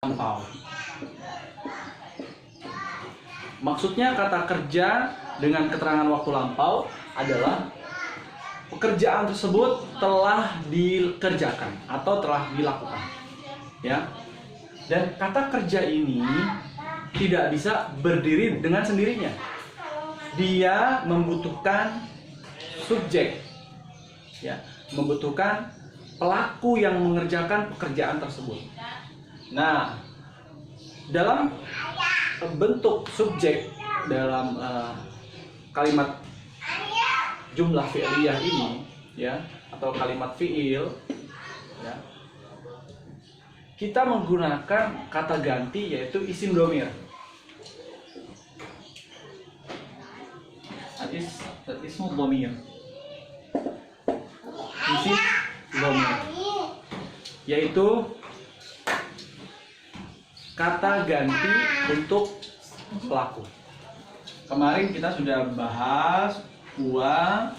lampau. Maksudnya kata kerja dengan keterangan waktu lampau adalah pekerjaan tersebut telah dikerjakan atau telah dilakukan, ya. Dan kata kerja ini tidak bisa berdiri dengan sendirinya. Dia membutuhkan subjek, ya, membutuhkan pelaku yang mengerjakan pekerjaan tersebut. Nah, dalam bentuk subjek dalam kalimat jumlah fi'liyah ini, ya, atau kalimat fi'il, ya, kita menggunakan kata ganti yaitu isim dhamir. Ismu dhamir. Isim dhamir, yaitu kata ganti untuk pelaku. Kemarin kita sudah bahas huwa,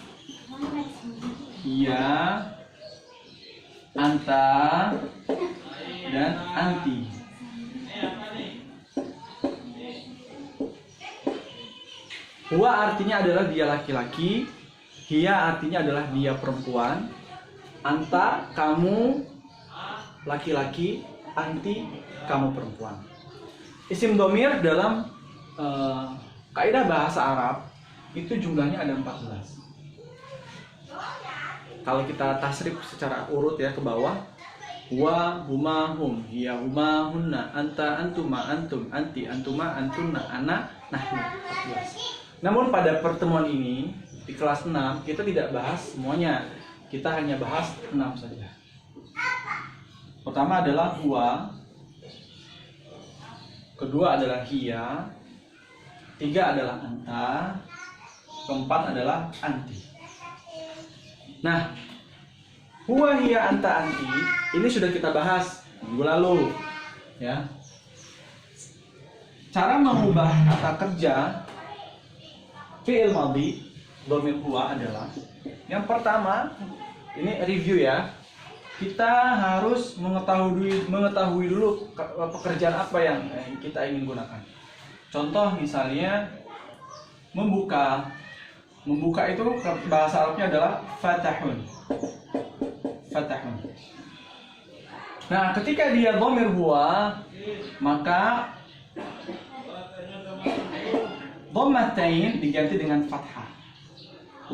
hiya, anta, dan anti. Huwa artinya adalah dia laki-laki, hiya artinya adalah dia perempuan, anta kamu laki-laki, anti kamu perempuan. Isim dhamir dalam kaidah bahasa Arab itu jumlahnya ada 14. Kalau kita tasrif secara urut ya ke bawah, wa huma hum, hiya huma hunna, anta antuma antum, anti antuma antunna, ana nahnu. 14. Namun pada pertemuan ini di kelas 6 kita tidak bahas semuanya. Kita hanya bahas 6 saja. Pertama adalah huwa, kedua adalah hiya, tiga adalah anta, keempat adalah anti. Nah, huwa, hiya, anta, anti ini sudah kita bahas minggu lalu, ya. Cara mengubah kata kerja fi'il madhi dhamir huwa adalah, yang pertama, ini review ya. Kita harus mengetahui dulu pekerjaan apa yang kita ingin gunakan. Contoh misalnya membuka. Membuka itu bahasa Arabnya adalah fatahun. Fatahun. Nah, ketika dia dhamir huwa, maka dhammatain diganti dengan fathah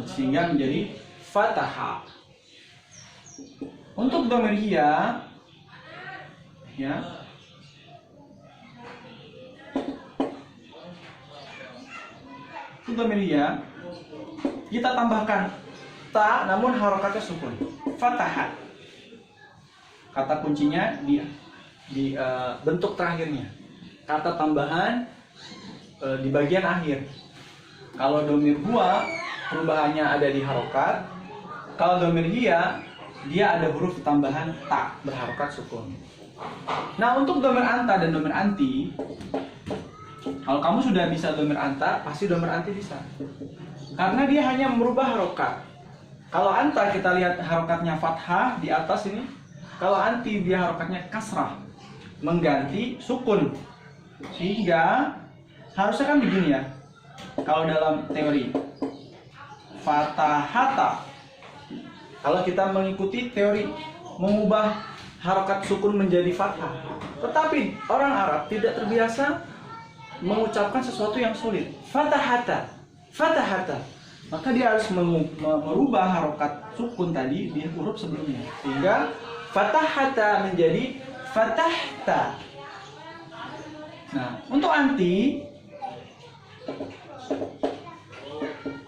sehingga menjadi fataha. Untuk dhamir hiya, ya, untuk dhamir hiya kita tambahkan ta namun harokatnya sukun, fatahat. Kata kuncinya di bentuk terakhirnya. Kata tambahan di bagian akhir. Kalau dhamir huwa perubahannya ada di harokat. Kalau dhamir hiya dia ada huruf tambahan ta berharokat sukun. Nah, untuk dhamir anta dan dhamir anti, kalau kamu sudah bisa dhamir anta, pasti dhamir anti bisa. Karena dia hanya merubah harokat. Kalau anta kita lihat harokatnya fathah di atas ini. Kalau anti dia harokatnya kasrah, mengganti sukun. Sehingga harusnya kan begini ya. Kalau dalam teori fatahata, kalau kita mengikuti teori mengubah harokat sukun menjadi fathah, tetapi orang Arab tidak terbiasa mengucapkan sesuatu yang sulit. Fatahata, fatahata, maka dia harus merubah harokat sukun tadi di huruf sebelumnya, sehingga fatahata menjadi fatahta. Nah, untuk anti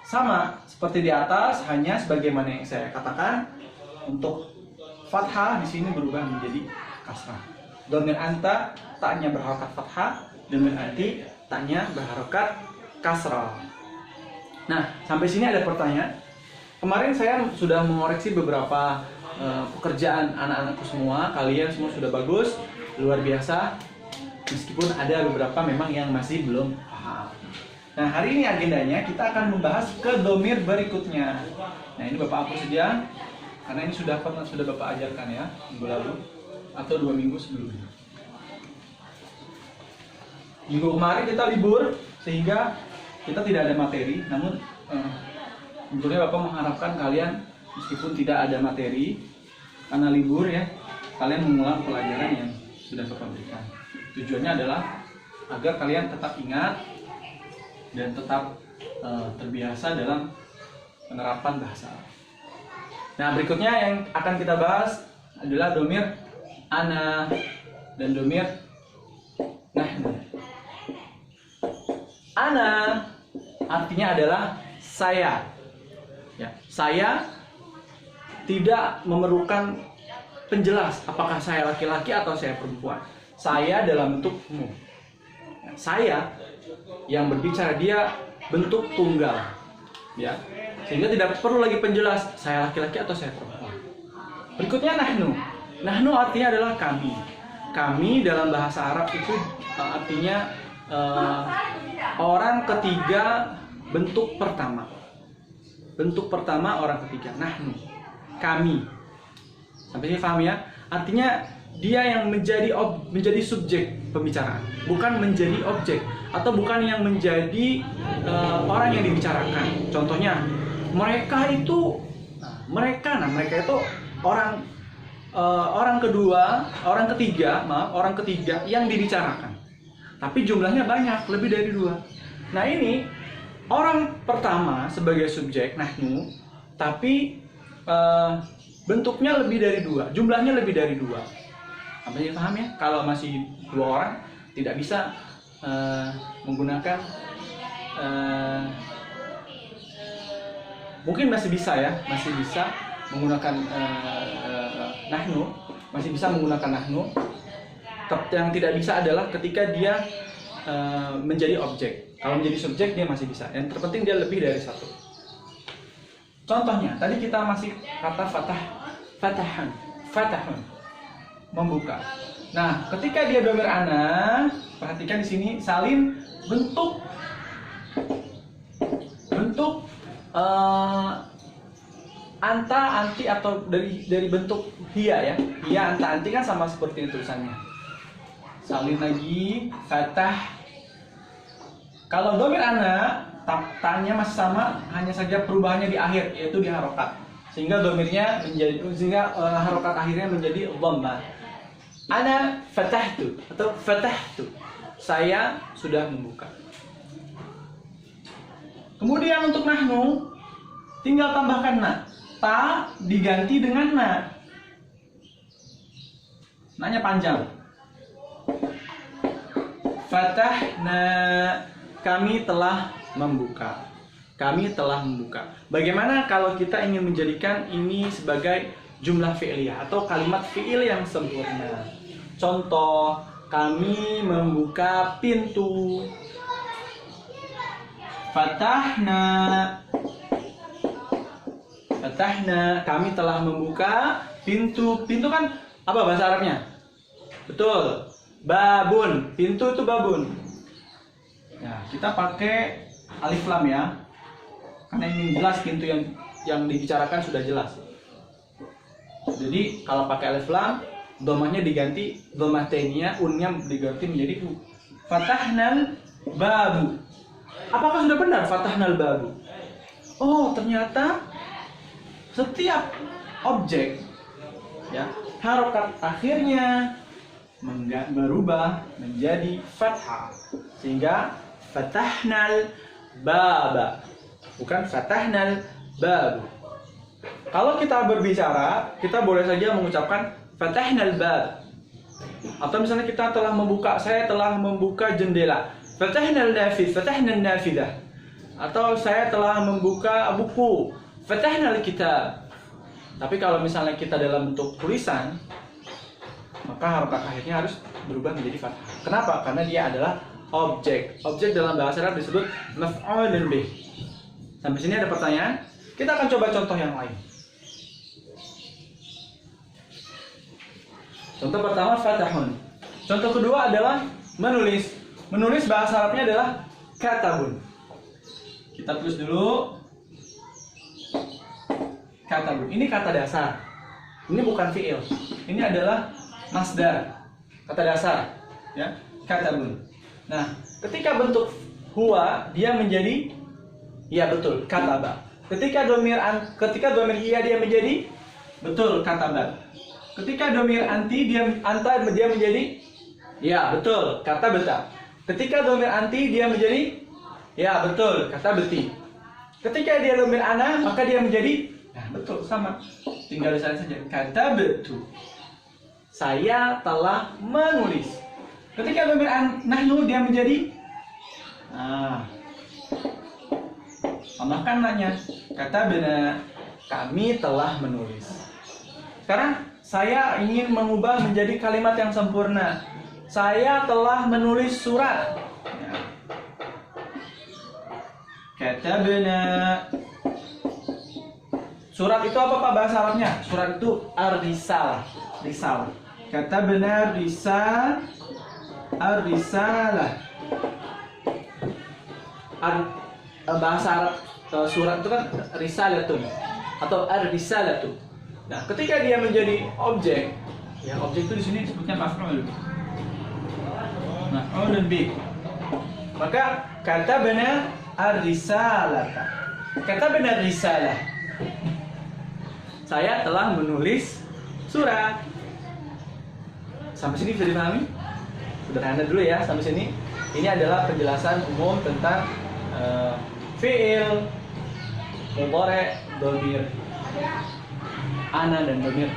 sama seperti di atas, hanya sebagaimana yang saya katakan, untuk fathah di sini berubah menjadi kasrah. Dhamir anta taknya berharokat fathah, dhamir anti taknya berharokat kasrah. Nah, sampai sini ada pertanyaan. Kemarin saya sudah mengoreksi beberapa pekerjaan anak-anakku semua. Kalian semua sudah bagus, luar biasa. Meskipun ada beberapa memang yang masih belum paham. Nah, hari ini agendanya kita akan membahas ke dhamir berikutnya. Nah, ini Bapak hapus saja karena ini sudah Bapak ajarkan ya minggu lalu atau 2 minggu sebelumnya. Minggu kemarin kita libur sehingga kita tidak ada materi. Namun sebetulnya Bapak mengharapkan kalian meskipun tidak ada materi karena libur ya, kalian mengulang pelajaran yang sudah Bapak berikan. Tujuannya adalah agar kalian tetap ingat dan tetap terbiasa dalam penerapan bahasa Arab. Nah, berikutnya yang akan kita bahas adalah domir ana dan domir nahnu. Ana artinya adalah saya. Ya, saya tidak memerlukan penjelas apakah saya laki-laki atau saya perempuan. Saya dalam bentuk umum. Ya, saya yang berbicara dia bentuk tunggal. Ya, sehingga tidak perlu lagi penjelas saya laki-laki atau saya perempuan. Berikutnya nahnu. Nahnu artinya adalah kami. Kami dalam bahasa Arab itu artinya orang ketiga bentuk pertama. Bentuk pertama orang ketiga. Nahnu. Kami. Sampai sini paham ya? Artinya dia yang menjadi subjek pembicaraan, bukan menjadi objek atau bukan yang menjadi orang yang dibicarakan. Contohnya, mereka itu orang ketiga yang dibicarakan. Tapi jumlahnya banyak, lebih dari 2. Nah, ini orang pertama sebagai subjek nahnu, tapi bentuknya lebih dari 2, jumlahnya lebih dari 2. Sampai paham ya? Kalau masih 2 orang tidak bisa menggunakan mungkin masih bisa ya, masih bisa menggunakan nahnu, masih bisa menggunakan nahnu. Yang tidak bisa adalah ketika dia menjadi objek. Kalau menjadi subjek dia masih bisa. Yang terpenting dia lebih dari 1. Contohnya, tadi kita masih kata fatahun, membuka. Nah, ketika dia domir ana, perhatikan di sini salin bentuk anta, anti atau dari bentuk hia ya. Hia, anta, anti kan sama seperti ini tulisannya. Salin lagi fatah. Kalau domir ana, tanya masih sama, hanya saja perubahannya di akhir, yaitu di harokat. Sehingga harokat akhirnya menjadi dhamma. Ana fatahtu atau fatahtu. Saya sudah membuka. Kemudian untuk nahnu, tinggal tambahkan na. Ta diganti dengan na. Nanya panjang. Fatahna, kami telah membuka. Kami telah membuka. Bagaimana kalau kita ingin menjadikan ini sebagai jumlah fi'liyah atau kalimat fi'il yang sempurna? Contoh, kami membuka pintu. Fatahna. Fatahna, kami telah membuka pintu. Pintu kan apa bahasa Arabnya? Betul. Babun. Pintu itu babun. Nah, kita pakai alif lam ya. Karena ini jelas pintu yang dibicarakan sudah jelas. Jadi kalau pakai alif lam, domahnya diganti domah tenia, unnya diganti menjadi u. Fatahnal babu. Apakah sudah benar fatahnal babu? Oh, ternyata setiap objek ya, harokat akhirnya berubah menjadi fathah. Sehingga fatahnal baba, bukan fatahnal babu. Kalau kita berbicara, kita boleh saja mengucapkan fatahnal bab. Atau misalnya kita telah membuka, saya telah membuka jendela. Fatahnal nafiz, fatahnan nafidah. Atau saya telah membuka buku. Fatahnal kitab. Tapi kalau misalnya kita dalam bentuk tulisan, maka harokat akhirnya harus berubah menjadi fathah. Kenapa? Karena dia adalah objek. Objek dalam bahasa Arab disebut maf'ulun bih. Sampai sini ada pertanyaan? Kita akan coba contoh yang lain. Contoh pertama fatahun. Contoh kedua adalah menulis. Menulis bahasa Arabnya adalah katabun. Kita tulis dulu. Katabun. Ini kata dasar. Ini bukan fi'il. Ini adalah masdar. Kata dasar, ya. Katabun. Nah, ketika bentuk huwa dia menjadi ya betul kataba. Ketika domir iya dia menjadi betul kataba. Ketika domir anti dia menjadi ya betul kata beta. Ketika domir anti dia menjadi ya betul kata beti. Ketika dia domir ana maka dia menjadi nah betul sama. Tinggal di sana saja kata betul. Saya telah menulis. Ketika domir nahnu dia menjadi nah tambahkan nanya kata benar kami telah menulis. Sekarang saya ingin mengubah menjadi kalimat yang sempurna. Saya telah menulis surat. Ya. Kata benar. Surat itu apa Pak bahasa Arabnya? Surat itu ar-risalah. Risalah. Kata benar ar-risalah. Bahasa Arab surat itu kan risalatun atau ar-risalatu. Nah, ketika dia menjadi objek, ya objek itu di sini disebutnya maf'ul. Maf'ulun bih. Maka kata benar ar-risalata. Kata benar risalah. Saya telah menulis surat. Sampai sini bisa dipahami? Sederhana dulu ya sampai sini. Ini adalah penjelasan umum tentang fi'il, mudhari', dhamir ana dan dhamir